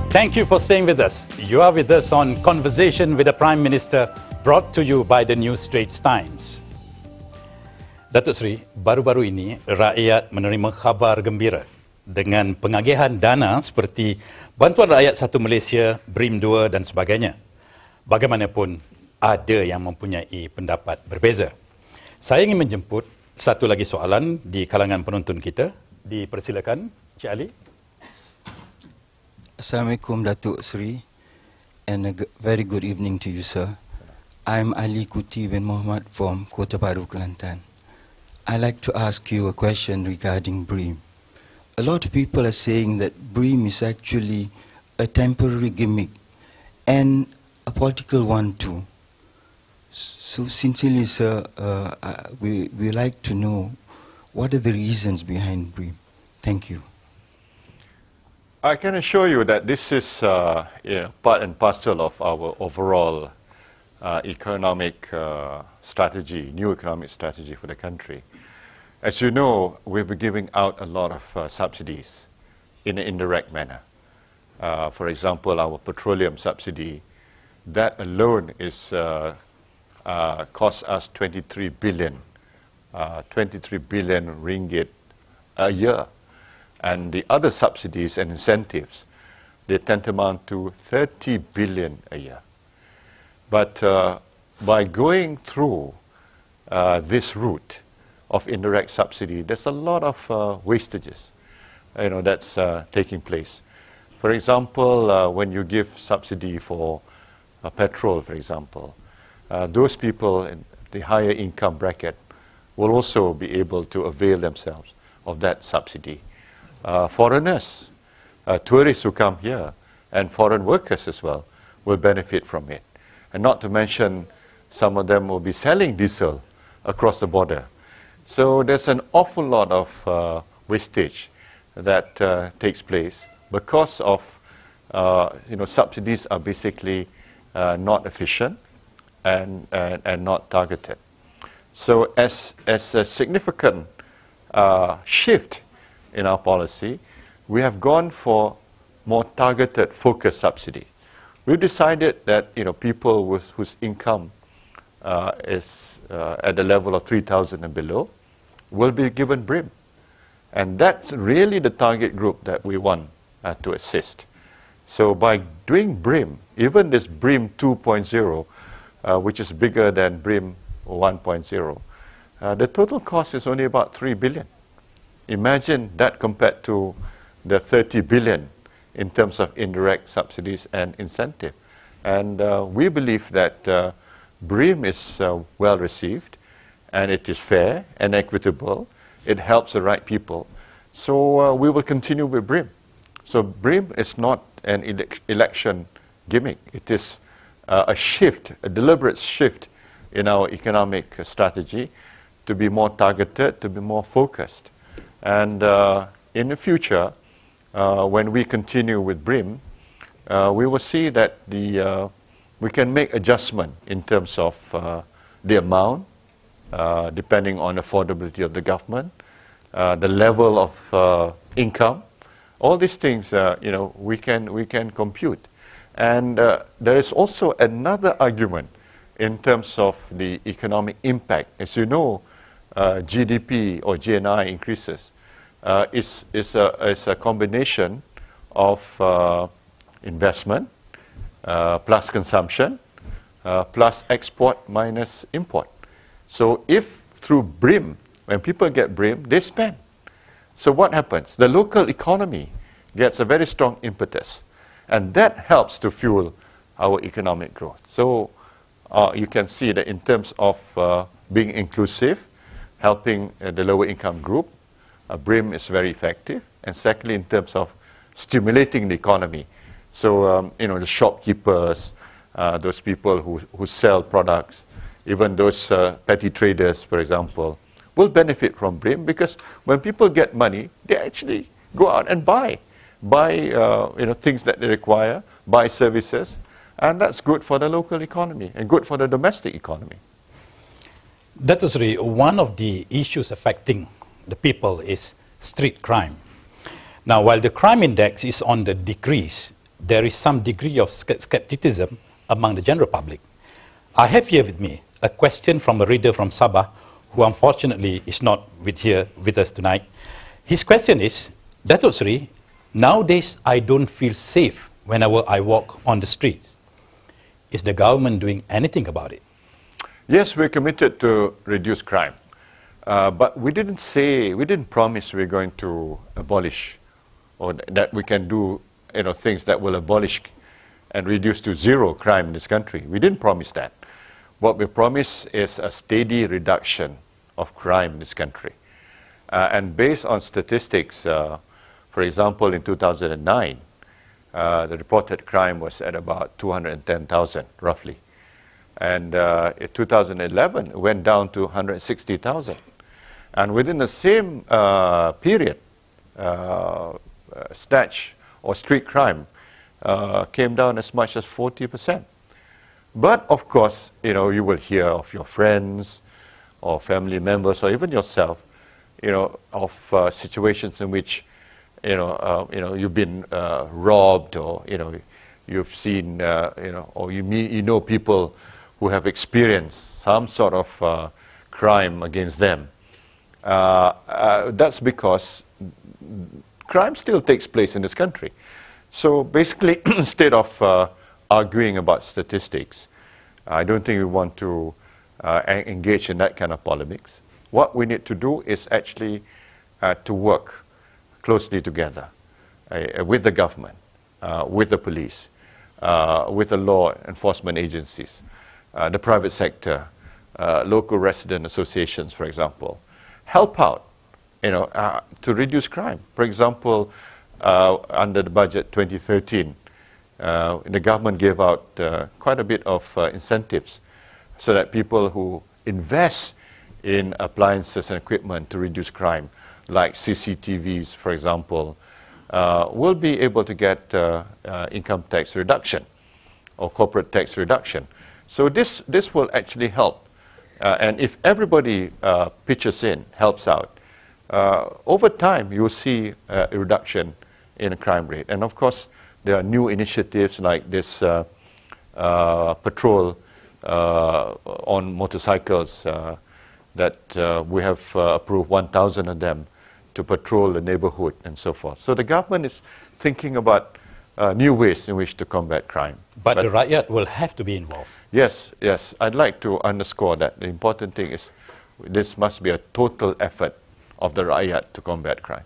Thank you for staying with us. You are with us on Conversation with the Prime Minister, brought to you by the New Straits Times. Datuk Seri, baru-baru ini rakyat menerima khabar gembira dengan pengagihan dana seperti Bantuan Rakyat Satu Malaysia, BRIM 2 dan sebagainya. Bagaimanapun, ada yang mempunyai pendapat berbeza. Saya ingin menjemput satu lagi soalan di kalangan penonton kita. Dipersilakan, Cik Ali. Assalamualaikum Datuk Seri, and a very good evening to you, sir. I'm Ali Kuti bin Muhammad from Kota Baru, Kelantan. I'd like to ask you a question regarding BRIM. A lot of people are saying that BRIM is actually a temporary gimmick and a political one too. So sincerely, sir, we like to know what are the reasons behind BRIM. Thank you. I can assure you that this is part and parcel of our overall economic strategy, new economic strategy for the country. As you know, we've been giving out a lot of subsidies in an indirect manner. For example, our petroleum subsidy, that alone is costs us 23 billion ringgit a year. And the other subsidies and incentives, they tantamount to 30 billion a year. But by going through this route of indirect subsidy, there's a lot of wastages, that's taking place. For example, when you give subsidy for petrol, for example, those people in the higher income bracket will also be able to avail themselves of that subsidy. Foreigners, tourists who come here, and foreign workers as well will benefit from it. And not to mention, some of them will be selling diesel across the border. So there's an awful lot of wastage that takes place because of, subsidies are basically not efficient and not targeted. So as a significant shift in our policy, we have gone for more targeted, focused subsidy. We've decided that people whose income is at the level of 3,000 and below will be given BRIM, and that's really the target group that we want to assist. So by doing BRIM, even this BRIM 2.0, which is bigger than BRIM 1.0, the total cost is only about 3 billion. Imagine that compared to the 30 billion in terms of indirect subsidies and incentive. And we believe that BRIM is well received, and it is fair and equitable. It helps the right people. So we will continue with BRIM. So BRIM is not an election gimmick. It is a shift, a deliberate shift in our economic strategy to be more targeted, to be more focused. And in the future, when we continue with BRIM, we will see that we can make adjustment in terms of the amount, depending on affordability of the government, the level of income. All these things, we can compute. And there is also another argument in terms of the economic impact. As you know, GDP or GNI increases is a combination of investment plus consumption plus export minus import. So if through BRIM, when people get BRIM, they spend. So what happens? The local economy gets a very strong impetus, and that helps to fuel our economic growth. So you can see that in terms of being inclusive, helping the lower income group, BRIM is very effective. And secondly, in terms of stimulating the economy. So, the shopkeepers, those people who sell products, even those petty traders, for example, will benefit from BRIM, because when people get money, they actually go out and buy things that they require, buy services, and that's good for the local economy and good for the domestic economy. Datuk Seri, one of the issues affecting the people is street crime. Now, while the crime index is on the decrease, there is some degree of skepticism among the general public. I have here with me a question from a reader from Sabah who unfortunately is not with us tonight. His question is, Datuk Seri, nowadays I don't feel safe whenever I walk on the streets. Is the government doing anything about it? Yes, we're committed to reduce crime. But we didn't promise we're going to abolish, or that we can do things that will abolish and reduce to zero crime in this country. We didn't promise that. What we promised is a steady reduction of crime in this country. And based on statistics, for example, in 2009, the reported crime was at about 210,000, roughly. And in 2011, it went down to 160,000. And within the same period, snatch or street crime came down as much as 40%. But of course, you will hear of your friends or family members or even yourself, of situations in which you've been robbed, or you've seen or you know people who have experienced some sort of crime against them. That's because crime still takes place in this country. So basically, instead of arguing about statistics, I don't think we want to engage in that kind of polemics. What we need to do is actually to work closely together with the government, with the police, with the law enforcement agencies, the private sector, local resident associations, for example. Help out, to reduce crime. For example, under the budget 2013, the government gave out quite a bit of incentives so that people who invest in appliances and equipment to reduce crime, like CCTVs, for example, will be able to get income tax reduction or corporate tax reduction. So this will actually help. And if everybody pitches in, helps out, over time you'll see a reduction in the crime rate. And of course, there are new initiatives like this patrol on motorcycles that we have approved 1,000 of them to patrol the neighborhood and so forth. So the government is thinking about new ways in which to combat crime. But the rakyat will have to be involved. Yes, yes. I'd like to underscore that. The important thing is this must be a total effort of the rakyat to combat crime.